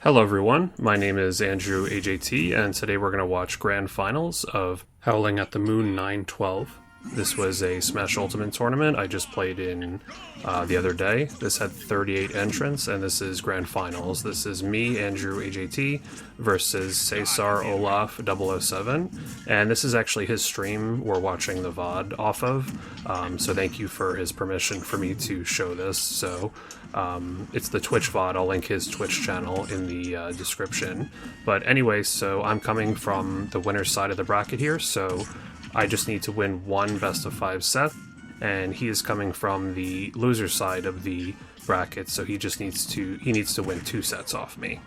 Hello everyone, my name is AndrewAJT, and today we're going to watch Grand Finals of Howling at the Moon 912. This was a Smash Ultimate tournament I just played in the other day. This had 38 entrants, and this is Grand Finals. This is me, AndrewAJT, versus CesarOlaf007, and this is actually his stream we're watching the VOD off of, so thank you for his permission for me to show this. So it's the Twitch VOD. I'll link his Twitch channel in the description. But anyway, so I'm coming from the winner's side of the bracket here, so I just need to win one best of 5 set, and he is coming from the loser side of the bracket, so he needs to win 2 sets off me.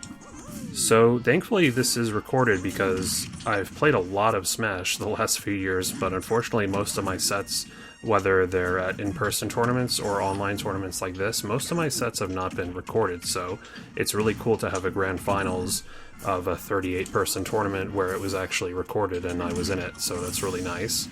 So thankfully this is recorded because I've played a lot of Smash the last few years, but unfortunately most of my sets, whether they're at in-person tournaments or online tournaments like this, most of my sets have not been recorded, so it's really cool to have a Grand Finals of a 38-person tournament where it was actually recorded and I was in it, so that's really nice.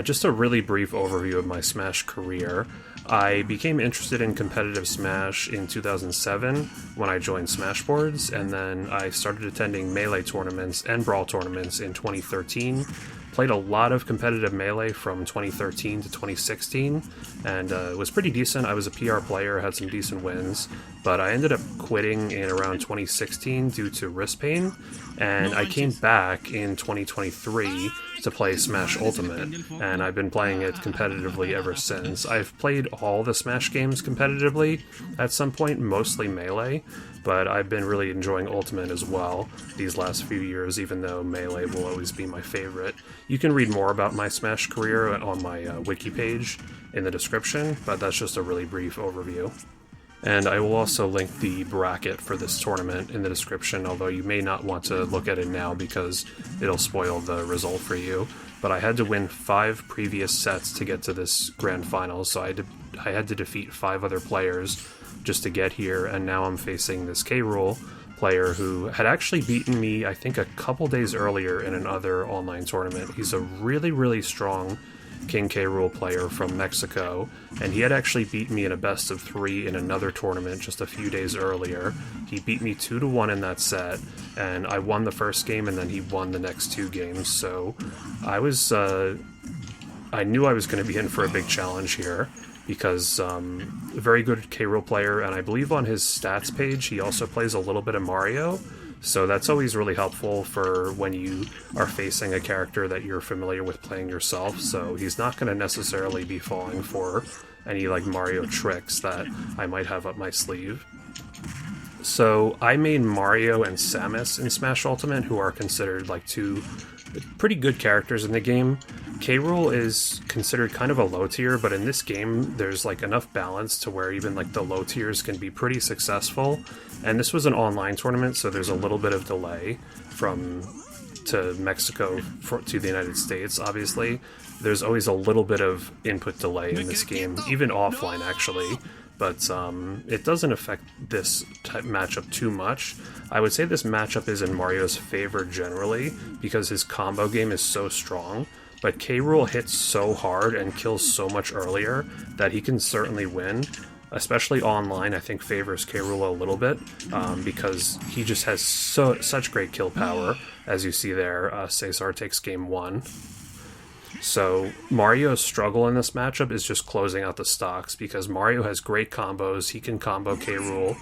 Just a really brief overview of my Smash career. I became interested in competitive Smash in 2007 when I joined Smashboards, and then I started attending Melee tournaments and Brawl tournaments in 2013. Played a lot of competitive Melee from 2013 to 2016, and it was pretty decent. I was a PR player, had some decent wins, but I ended up quitting in around 2016 due to wrist pain, and I came back in 2023 to play Smash Ultimate, and I've been playing it competitively ever since. I've played all the Smash games competitively at some point, mostly Melee, but I've been really enjoying Ultimate as well these last few years, even though Melee will always be my favorite. You can read more about my Smash career on my wiki page in the description, but that's just a really brief overview. And I will also link the bracket for this tournament in the description, although you may not want to look at it now because it'll spoil the result for you. But I had to win 5 previous sets to get to this Grand Finals, so I had to defeat 5 other players just to get here, and now I'm facing this Rool player who had actually beaten me, I think, a couple days earlier in another online tournament. He's a really, really strong King Rool player from Mexico, and he had actually beaten me in a best of 3 in another tournament just a few days earlier. He beat me 2-1 in that set, and I won the first game, and then he won the next 2 games, so I knew I was going to be in for a big challenge here, because a very good Rool player, and I believe on his stats page he also plays a little bit of Mario, so that's always really helpful for when you are facing a character that you're familiar with playing yourself, so he's not going to necessarily be falling for any like Mario tricks that I might have up my sleeve. So I made Mario and Samus in Smash Ultimate, who are considered like 2 pretty good characters in the game. Rool is considered kind of a low tier, but in this game there's like enough balance to where even like the low tiers can be pretty successful. And this was an online tournament, so there's a little bit of delay to Mexico to the United States, obviously. There's always a little bit of input delay in this game, even offline actually, but it doesn't affect this type matchup too much. I would say this matchup is in Mario's favor generally, because his combo game is so strong, but Rool hits so hard and kills so much earlier that he can certainly win. Especially online, I think favors Rool a little bit, because he just has such great kill power. As you see there, Cesar takes game 1. So Mario's struggle in this matchup is just closing out the stocks, because Mario has great combos. He can combo Rool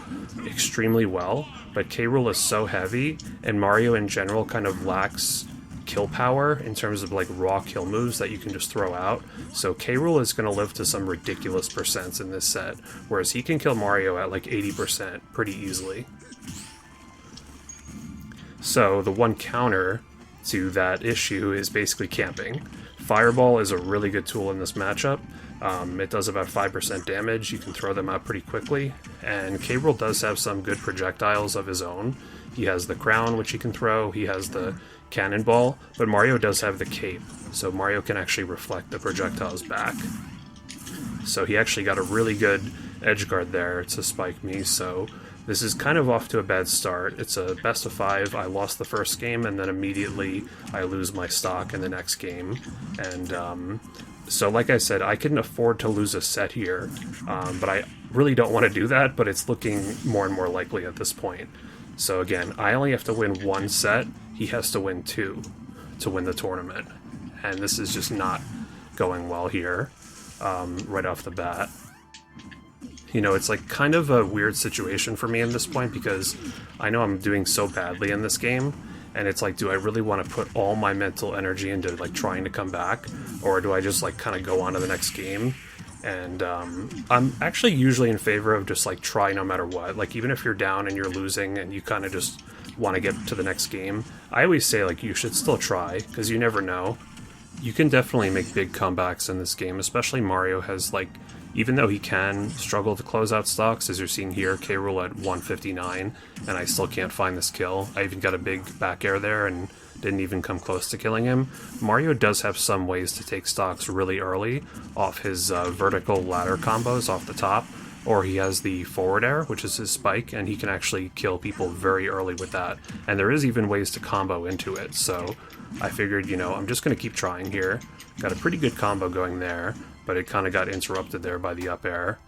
extremely well, but Rool is so heavy, and Mario in general kind of lacks kill power in terms of like raw kill moves that you can just throw out. So Rool is going to live to some ridiculous percents in this set, whereas he can kill Mario at like 80% pretty easily. So the one counter to that issue is basically camping. Fireball is a really good tool in this matchup. It does about 5% damage. You can throw them out pretty quickly, and Rool does have some good projectiles of his own. He has the crown, which he can throw, he has the cannonball, but Mario does have the cape, so Mario can actually reflect the projectiles back. So he actually got a really good edge guard there to spike me, so this is kind of off to a bad start. It's a best of 5. I lost the first game, and then immediately I lose my stock in the next game. And so like I said, I can afford to lose a set here, but I really don't want to do that, but it's looking more and more likely at this point. So again, I only have to win 1 set. He has to win 2 to win the tournament. And this is just not going well here right off the bat. You know, it's like kind of a weird situation for me in this point because I know I'm doing so badly in this game, and it's like, do I really want to put all my mental energy into like trying to come back, or do I just like kind of go on to the next game? And I'm actually usually in favor of just like try no matter what. Like even if you're down and you're losing and you kind of just want to get to the next game, I always say like you should still try because you never know. You can definitely make big comebacks in this game, especially Mario has like, even though he can struggle to close out stocks, as you're seeing here, K-Rool at 159, and I still can't find this kill. I even got a big back air there and didn't even come close to killing him. Mario does have some ways to take stocks really early off his vertical ladder combos off the top, or he has the forward air, which is his spike, and he can actually kill people very early with that. And there is even ways to combo into it, so I figured, you know, I'm just going to keep trying here. Got a pretty good combo going there, but it kind of got interrupted there by the up air.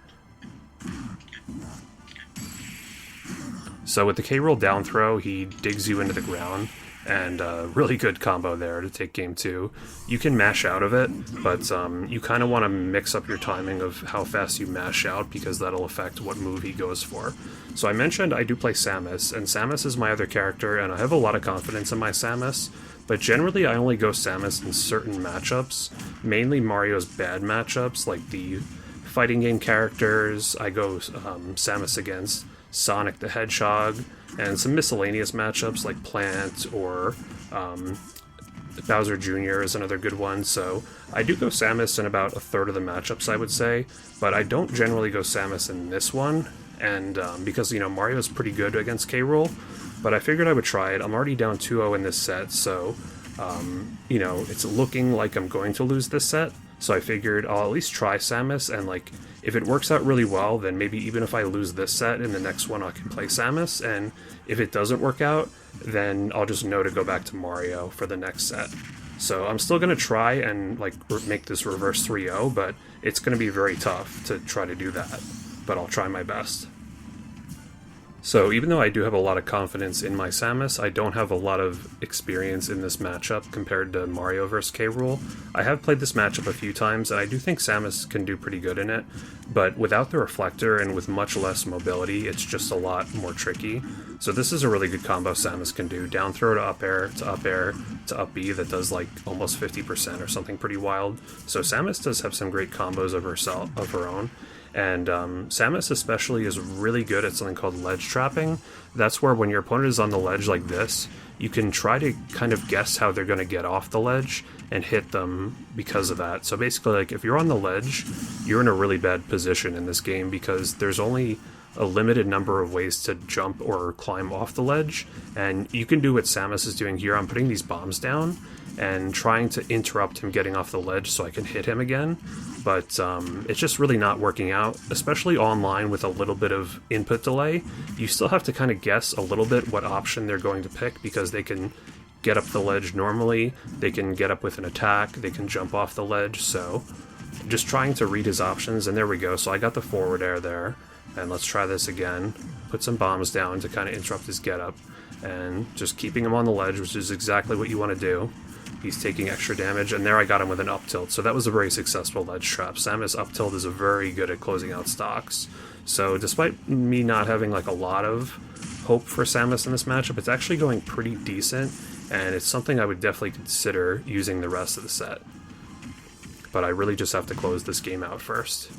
So with the K-Rool down throw, he digs you into the ground, and really good combo there to take game 2. You can mash out of it, but you kind of want to mix up your timing of how fast you mash out because that'll affect what move he goes for. So I mentioned I do play Samus, and Samus is my other character, and I have a lot of confidence in my Samus, but generally I only go Samus in certain matchups, mainly Mario's bad matchups, like the fighting game characters. I go Samus against Sonic the Hedgehog, and some miscellaneous matchups like Plant or Bowser Jr. is another good one. So I do go Samus in about a third of the matchups, I would say, but I don't generally go Samus in this one, and because, you know, Mario's pretty good against K-Rool, but I figured I would try it. I'm already down 2-0 in this set, so, you know, it's looking like I'm going to lose this set. So I figured I'll at least try Samus, and like, if it works out really well, then maybe even if I lose this set, in the next one I can play Samus, and if it doesn't work out, then I'll just know to go back to Mario for the next set. So I'm still going to try and like make this reverse 3-0, but it's going to be very tough to try to do that, but I'll try my best. So even though I do have a lot of confidence in my Samus, I don't have a lot of experience in this matchup compared to Mario vs. K-Rool. I have played this matchup a few times, and I do think Samus can do pretty good in it, but without the reflector and with much less mobility, it's just a lot more tricky. So this is a really good combo Samus can do. Down throw to up air to up air to up B that does like almost 50% or something pretty wild. So Samus does have some great combos of her own. And Samus especially is really good at something called ledge trapping. That's where when your opponent is on the ledge like this, you can try to kind of guess how they're going to get off the ledge and hit them because of that. So basically, like, if you're on the ledge, you're in a really bad position in this game because there's only a limited number of ways to jump or climb off the ledge. And you can do what Samus is doing here. I'm putting these bombs down and trying to interrupt him getting off the ledge so I can hit him again. But it's just really not working out, especially online with a little bit of input delay. You still have to kind of guess a little bit what option they're going to pick because they can get up the ledge normally, they can get up with an attack, they can jump off the ledge, so just trying to read his options, and there we go. So I got the forward air there, and let's try this again. Put some bombs down to kind of interrupt his get up, and just keeping him on the ledge, which is exactly what you want to do. He's taking extra damage, and there I got him with an up tilt, so that was a very successful ledge trap. Samus up tilt is very good at closing out stocks. So despite me not having like a lot of hope for Samus in this matchup, it's actually going pretty decent, and it's something I would definitely consider using the rest of the set. But I really just have to close this game out first.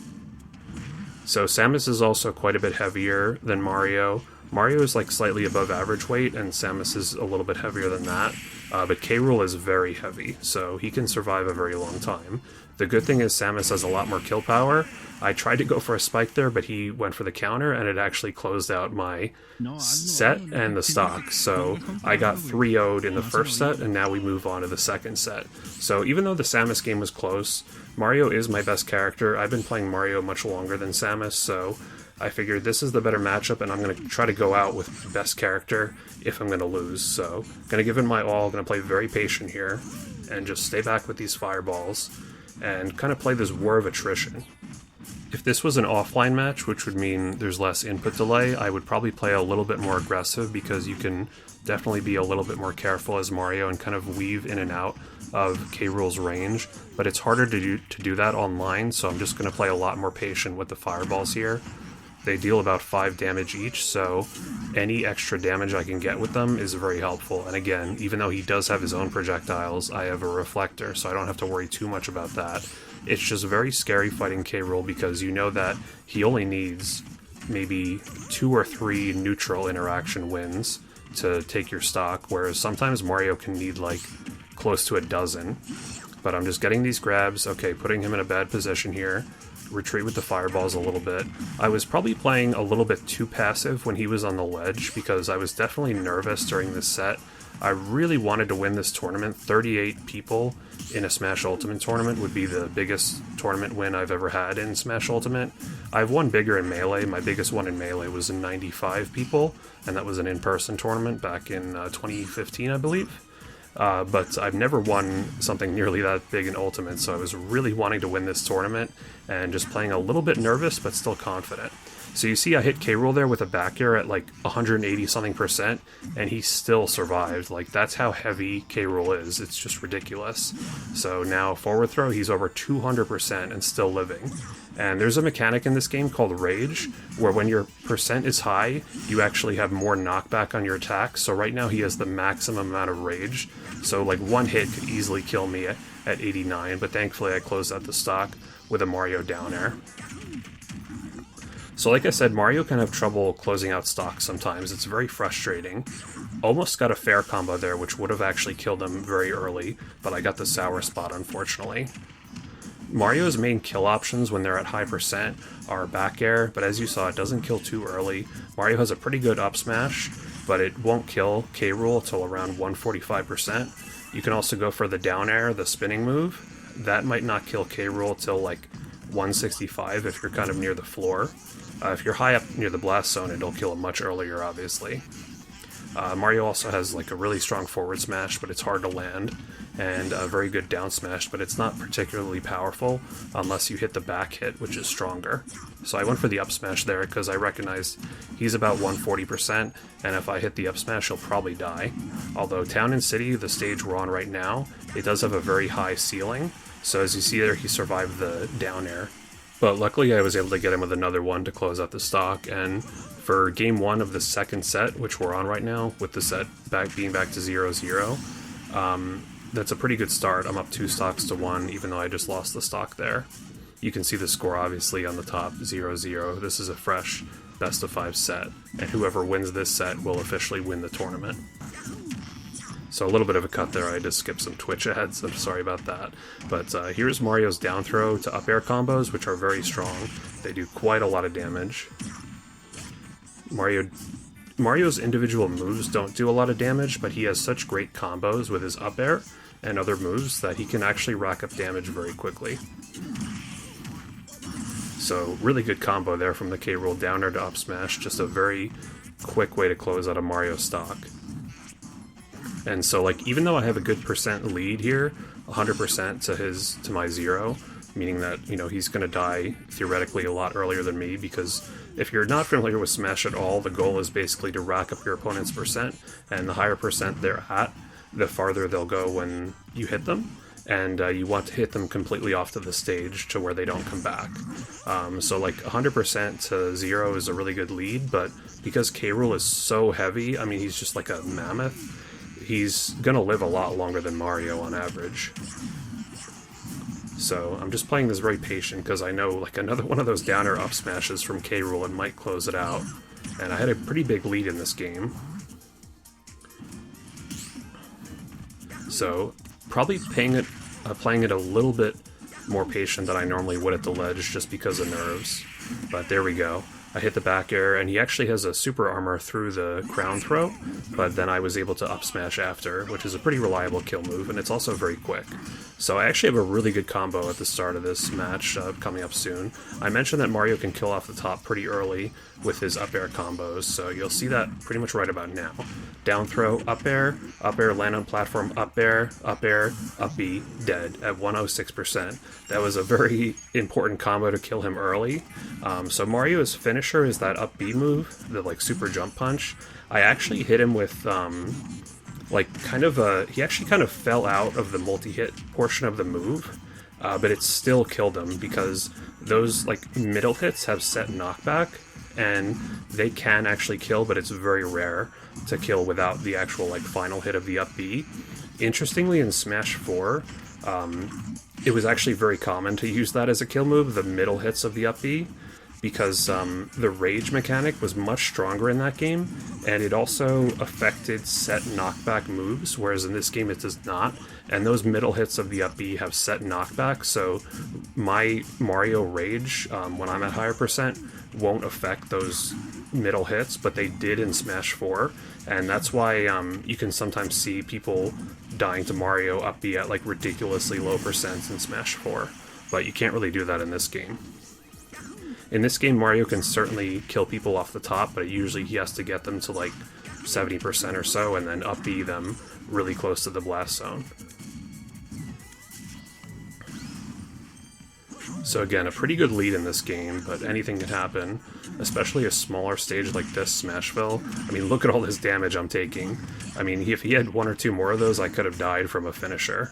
So Samus is also quite a bit heavier than Mario. Mario is like slightly above average weight, and Samus is a little bit heavier than that. But K-Rool is very heavy, so he can survive a very long time. The good thing is Samus has a lot more kill power. I tried to go for a spike there, but he went for the counter, and it actually closed out my set and the stock. So I got 3-0'd in the first set, and now we move on to the second set. So even though the Samus game was close, Mario is my best character. I've been playing Mario much longer than Samus, so I figured this is the better matchup, and I'm going to try to go out with best character if I'm going to lose. So, going to give it my all, going to play very patient here, and just stay back with these fireballs, and kind of play this war of attrition. If this was an offline match, which would mean there's less input delay, I would probably play a little bit more aggressive, because you can definitely be a little bit more careful as Mario and kind of weave in and out of K-Rool's range, but it's harder to do that online, so I'm just going to play a lot more patient with the fireballs here. They deal about 5 damage each, so any extra damage I can get with them is very helpful. And again, even though he does have his own projectiles, I have a reflector, so I don't have to worry too much about that. It's just very scary fighting K-Rool, because you know that he only needs maybe 2 or 3 neutral interaction wins to take your stock, whereas sometimes Mario can need like close to a dozen. But I'm just getting these grabs, okay, putting him in a bad position here. Retreat with the fireballs a little bit. I was probably playing a little bit too passive when he was on the ledge, because I was definitely nervous during this set. I really wanted to win this tournament. 38 people in a Smash Ultimate tournament would be the biggest tournament win I've ever had in Smash Ultimate. I've won bigger in Melee. My biggest one in Melee was 95 people, and that was an in-person tournament back in 2015, I believe. But I've never won something nearly that big in Ultimate, so I was really wanting to win this tournament, and just playing a little bit nervous, but still confident. So you see I hit K-Rool there with a back air at like 180-something%, and he still survived. Like, that's how heavy K-Rool is. It's just ridiculous. So now forward throw, he's over 200% and still living. And there's a mechanic in this game called Rage, where when your percent is high, you actually have more knockback on your attacks. So right now he has the maximum amount of Rage. So like one hit could easily kill me at 89, but thankfully I closed out the stock with a Mario down air. So like I said, Mario can have trouble closing out stock sometimes. It's very frustrating. Almost got a fair combo there, which would have actually killed him very early, but I got the sour spot, unfortunately. Mario's main kill options when they're at high percent are back air, but as you saw, it doesn't kill too early. Mario has a pretty good up smash, but it won't kill K-Rool until around 145%. You can also go for the down air, the spinning move. That might not kill K-Rool till like 165 if you're kind of near the floor. If you're high up near the blast zone, it'll kill him much earlier, obviously. Mario also has like a really strong forward smash, but it's hard to land, and a very good down smash, but it's not particularly powerful unless you hit the back hit, which is stronger. So I went for the up smash there because I recognized he's about 140%, and if I hit the up smash, he'll probably die. Although Town and City, the stage we're on right now, it does have a very high ceiling, so as you see there, he survived the down air. But luckily I was able to get him with another one to close out the stock, and for game 1 of the second set, which we're on right now, with the set being back to 0-0, that's a pretty good start. I'm up 2 stocks to 1, even though I just lost the stock there. You can see the score obviously on the top, 0-0. This is a fresh best of 5 set, and whoever wins this set will officially win the tournament. So a little bit of a cut there, I just skipped some Twitch ads, I'm sorry about that. But here's Mario's down throw to up air combos, which are very strong. They do quite a lot of damage. Mario's individual moves don't do a lot of damage, but he has such great combos with his up air and other moves that he can actually rack up damage very quickly. So really good combo there from the K-Rool down air to up smash, just a very quick way to close out a Mario stock. And so, like, even though I have a good percent lead here, 100% to my 0, meaning that, you know, he's going to die theoretically a lot earlier than me, because if you're not familiar with Smash at all, the goal is basically to rack up your opponent's percent, and the higher percent they're at, the farther they'll go when you hit them, and you want to hit them completely off to the stage to where they don't come back. So like 100% to 0 is a really good lead, but because K-Rool is so heavy, I mean, he's just like a mammoth, he's gonna live a lot longer than Mario on average. So I'm just playing this very patient because I know like another one of those down air up smashes from K-Rool and might close it out. And I had a pretty big lead in this game. So probably playing it a little bit more patient than I normally would at the ledge just because of nerves. But there we go. I hit the back air, and he actually has a super armor through the crown throw, but then I was able to up smash after, which is a pretty reliable kill move, and it's also very quick. So I actually have a really good combo at the start of this match coming up soon. I mentioned that Mario can kill off the top pretty early with his up air combos, so you'll see that pretty much right about now. Down throw, up air, land on platform, up air, up B, dead at 106%. That was a very important combo to kill him early. So Mario's finisher is that up B move, the like super jump punch. I actually hit him with he actually kind of fell out of the multi-hit portion of the move, but it still killed him because those like middle hits have set knockback, and they can actually kill, but it's very rare to kill without the actual like final hit of the up B. Interestingly, in Smash 4, it was actually very common to use that as a kill move, the middle hits of the up B, because the rage mechanic was much stronger in that game, and it also affected set knockback moves, whereas in this game it does not. And those middle hits of the up B have set knockback, so my Mario rage, when I'm at higher percent, won't affect those middle hits, but they did in Smash 4, and that's why you can sometimes see people dying to Mario up B at like ridiculously low percents in Smash 4, but you can't really do that in this game. In this game, Mario can certainly kill people off the top, but usually he has to get them to like 70% or so, and then up B them really close to the blast zone. So again, a pretty good lead in this game, but anything can happen, especially a smaller stage like this, Smashville. I mean, look at all this damage I'm taking. I mean, if he had one or two more of those, I could have died from a finisher.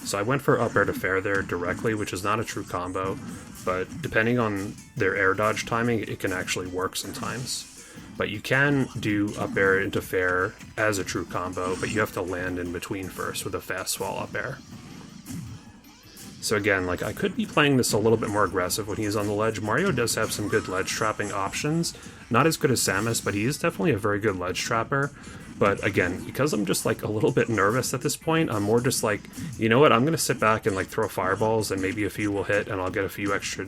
So I went for up air to fair there directly, which is not a true combo, but depending on their air dodge timing, it can actually work sometimes. But you can do up air into fair as a true combo, but you have to land in between first with a fast swall up air. So again, like, I could be playing this a little bit more aggressive when he's on the ledge. Mario does have some good ledge trapping options. Not as good as Samus, but he is definitely a very good ledge trapper. But again, because I'm just like a little bit nervous at this point, I'm more just like, you know what, I'm going to sit back and like throw fireballs, and maybe a few will hit and I'll get a few extra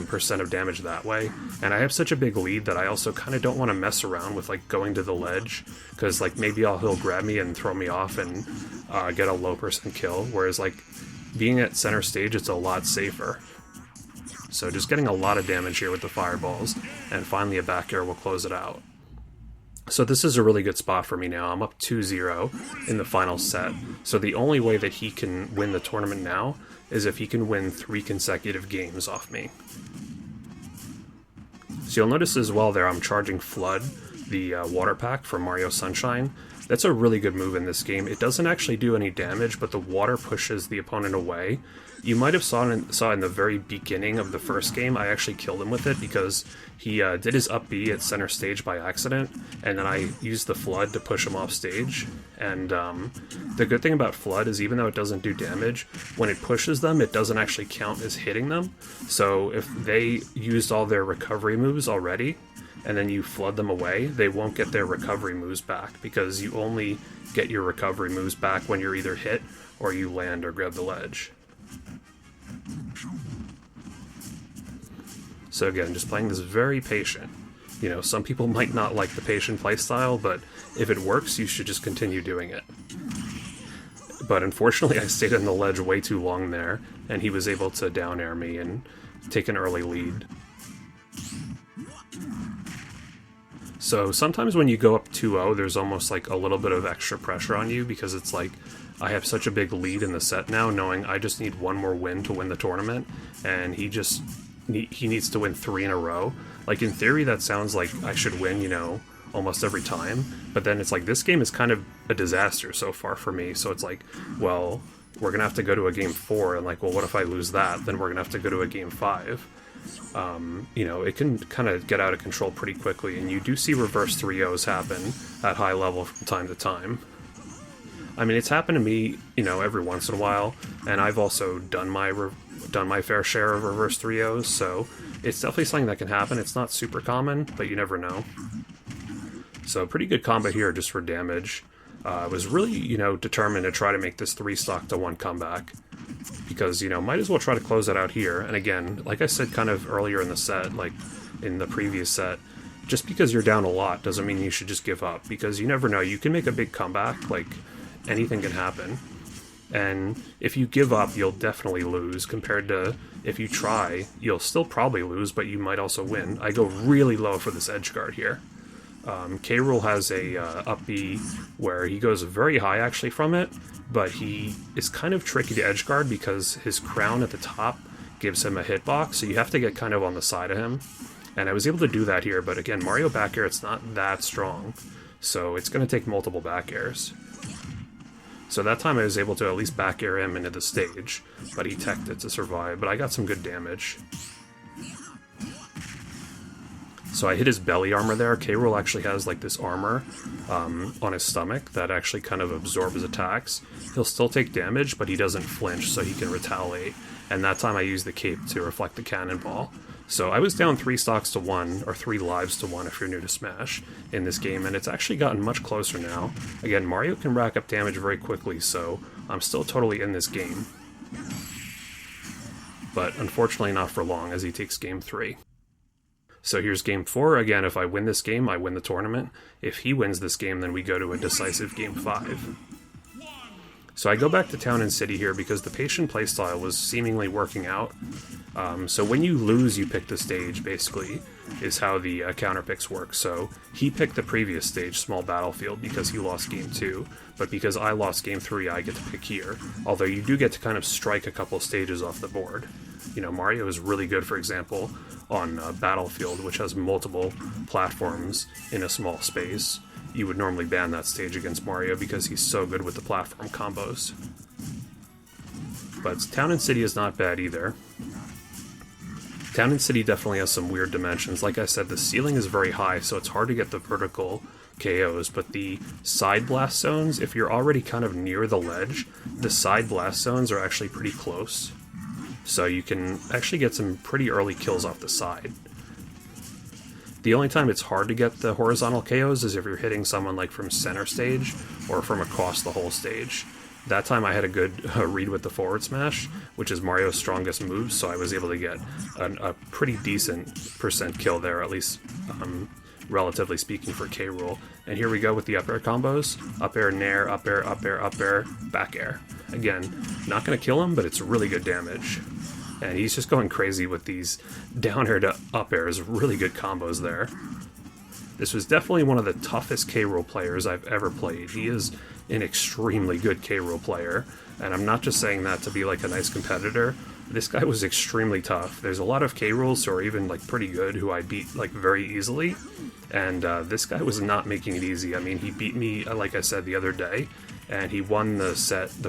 percent of damage that way. And I have such a big lead that I also kind of don't want to mess around with like going to the ledge, because like maybe he'll grab me and throw me off and get a low percent kill, whereas like being at center stage, it's a lot safer. So just getting a lot of damage here with the fireballs, and finally a back air will close it out. So this is a really good spot for me now. I'm up 2-0 in the final set. So the only way that he can win the tournament now is if he can win 3 consecutive games off me. So you'll notice as well there I'm charging Flood, the water pack from Mario Sunshine. That's a really good move in this game. It doesn't actually do any damage, but the water pushes the opponent away. You might have saw in the very beginning of the first game, I actually killed him with it because he did his up B at center stage by accident, and then I used the Flood to push him off stage. And the good thing about Flood is even though it doesn't do damage, when it pushes them, it doesn't actually count as hitting them. So if they used all their recovery moves already, and then you flood them away, they won't get their recovery moves back, because you only get your recovery moves back when you're either hit or you land or grab the ledge. So again, just playing this very patient. You know, some people might not like the patient playstyle, but if it works, you should just continue doing it. But unfortunately, I stayed on the ledge way too long there, and he was able to down air me and take an early lead. So sometimes when you go up 2-0, there's almost like a little bit of extra pressure on you, because it's like, I have such a big lead in the set now, knowing I just need one more win to win the tournament, and he needs to win 3 in a row. Like, in theory, that sounds like I should win, you know, almost every time, but then it's like, this game is kind of a disaster so far for me, so it's like, well, we're gonna have to go to a game 4, and like, well, what if I lose that? Then we're gonna have to go to a game 5. You know, it can kind of get out of control pretty quickly, and you do see reverse 3-0s happen at high level from time to time. I mean, it's happened to me, you know, every once in a while, and I've also done my fair share of reverse 3-0s, so it's definitely something that can happen. It's not super common, but you never know. So pretty good combo here just for damage. I was really, you know, determined to try to make this 3-stock to 1 comeback, because, you know, might as well try to close it out here. And again, like I said kind of earlier in the set, like, in the previous set, just because you're down a lot doesn't mean you should just give up, because you never know. You can make a big comeback, like anything can happen. And if you give up, you'll definitely lose, compared to if you try, you'll still probably lose, but you might also win. I go really low for this edge guard here. K-Rool has a up B where he goes very high actually from it, but he is kind of tricky to edge guard because his crown at the top gives him a hitbox, so you have to get kind of on the side of him. And I was able to do that here, but again, Mario back air, it's not that strong, so it's going to take multiple back airs. So that time I was able to at least back air him into the stage, but he teched it to survive, but I got some good damage. So I hit his belly armor there. K-Rool actually has like this armor on his stomach that actually kind of absorbs attacks. He'll still take damage, but he doesn't flinch, so he can retaliate. And that time I used the cape to reflect the cannonball. So I was down 3 stocks to 1, or 3 lives to 1 if you're new to Smash in this game, and it's actually gotten much closer now. Again, Mario can rack up damage very quickly, so I'm still totally in this game. But unfortunately not for long, as he takes game 3. So here's game 4. Again, if I win this game, I win the tournament. If he wins this game, then we go to a decisive game 5. So I go back to Town and City here because the patient playstyle was seemingly working out. So when you lose, you pick the stage, basically, is how the counter picks work. So he picked the previous stage, Small Battlefield, because he lost game 2. But because I lost game 3, I get to pick here. Although you do get to kind of strike a couple stages off the board. You know, Mario is really good, for example, on Battlefield, which has multiple platforms in a small space. You would normally ban that stage against Mario because he's so good with the platform combos. But Town and City is not bad either. Town and City definitely has some weird dimensions. Like I said, the ceiling is very high, so it's hard to get the vertical KOs, but the side blast zones, if you're already kind of near the ledge, the side blast zones are actually pretty close. So you can actually get some pretty early kills off the side. The only time it's hard to get the horizontal KOs is if you're hitting someone like from center stage or from across the whole stage. That time I had a good read with the forward smash, which is Mario's strongest move, so I was able to get a pretty decent percent kill there, at least relatively speaking for K-Rool. And here we go with the up air combos. Up air, nair, up air, up air, up air, back air. Again, not going to kill him, but it's really good damage. And he's just going crazy with these down air to up airs, really good combos there. This was definitely one of the toughest K-Rool players I've ever played. He is an extremely good K-Rool player, and I'm not just saying that to be like a nice competitor. This guy was extremely tough. There's a lot of K-Rools who are even like pretty good who I beat like very easily, and this guy was not making it easy. I mean, he beat me, like I said, the other day, and he won the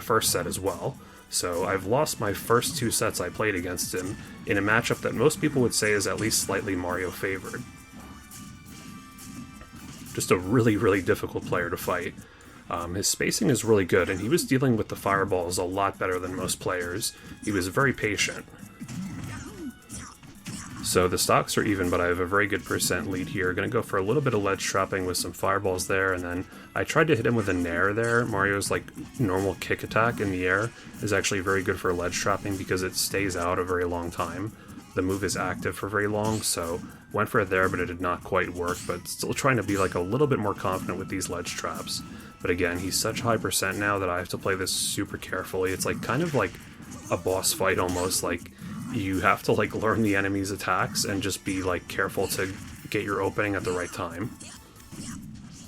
first set as well. So I've lost my first 2 sets I played against him in a matchup that most people would say is at least slightly Mario favored. Just a really, really difficult player to fight. His spacing is really good, and he was dealing with the fireballs a lot better than most players. He was very patient. So the stocks are even, but I have a very good percent lead here. Going to go for a little bit of ledge trapping with some fireballs there, and then I tried to hit him with a nair there. Mario's like normal kick attack in the air is actually very good for ledge trapping because it stays out a very long time. The move is active for very long, so went for it there, but it did not quite work, but still trying to be like a little bit more confident with these ledge traps. But again, he's such high percent now that I have to play this super carefully. It's like kind of like a boss fight almost, like you have to like learn the enemy's attacks and just be like careful to get your opening at the right time.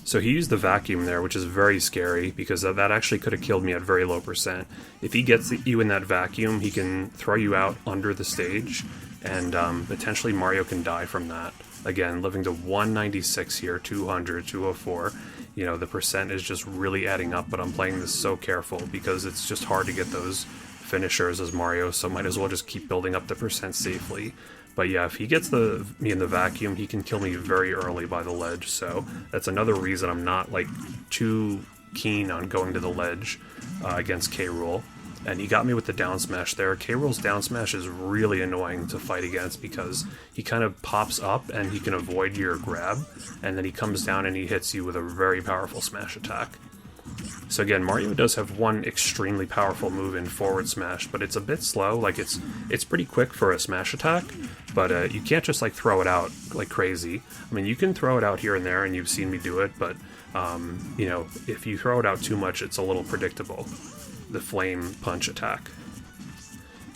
So he used the vacuum there, which is very scary because that actually could have killed me at very low percent. If he gets you in that vacuum, he can throw you out under the stage, and potentially Mario can die from that. Again, living to 196 here, 200, 204. You know, the percent is just really adding up, but I'm playing this so careful because it's just hard to get those finishers as Mario, so might as well just keep building up the percent safely. But yeah, if he gets me in the vacuum, he can kill me very early by the ledge, so that's another reason I'm not like too keen on going to the ledge against K-Rool. And he got me with the down smash there. K-Rool's down smash is really annoying to fight against because he kind of pops up and he can avoid your grab, and then he comes down and he hits you with a very powerful smash attack. So again, Mario does have one extremely powerful move in forward smash, but it's a bit slow. Like it's pretty quick for a smash attack, but you can't just like throw it out like crazy. I mean, you can throw it out here and there, and you've seen me do it, but you know, if you throw it out too much, it's a little predictable. The flame punch attack.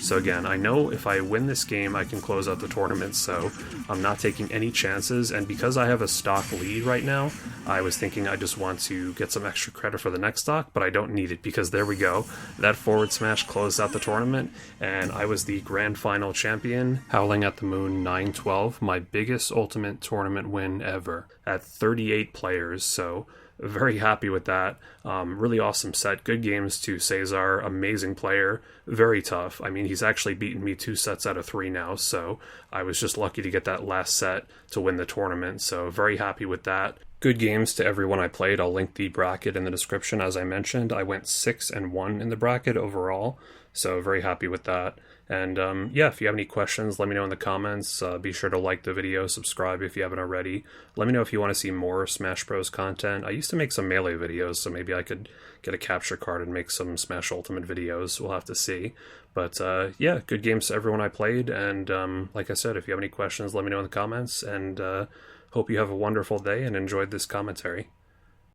So again, I know if I win this game, I can close out the tournament, so I'm not taking any chances, and because I have a stock lead right now, I was thinking I just want to get some extra credit for the next stock, but I don't need it, because there we go. That forward smash closed out the tournament, and I was the Grand Final champion, Howling at the Moon 912, my biggest Ultimate Tournament win ever, at 38 players, so very happy with that. Really awesome set. Good games to Cesar. Amazing player. Very tough. I mean, he's actually beaten me 2 sets out of 3 now, so I was just lucky to get that last set to win the tournament, so very happy with that. Good games to everyone I played. I'll link the bracket in the description. As I mentioned, I went 6-1 in the bracket overall, so very happy with that. And yeah, if you have any questions, let me know in the comments. Be sure to like the video, subscribe if you haven't already. Let me know if you want to see more Smash Bros. Content. I used to make some Melee videos, so maybe I could get a capture card and make some Smash Ultimate videos. We'll have to see. But yeah, good games to everyone I played. And like I said, if you have any questions, let me know in the comments. And hope you have a wonderful day and enjoyed this commentary.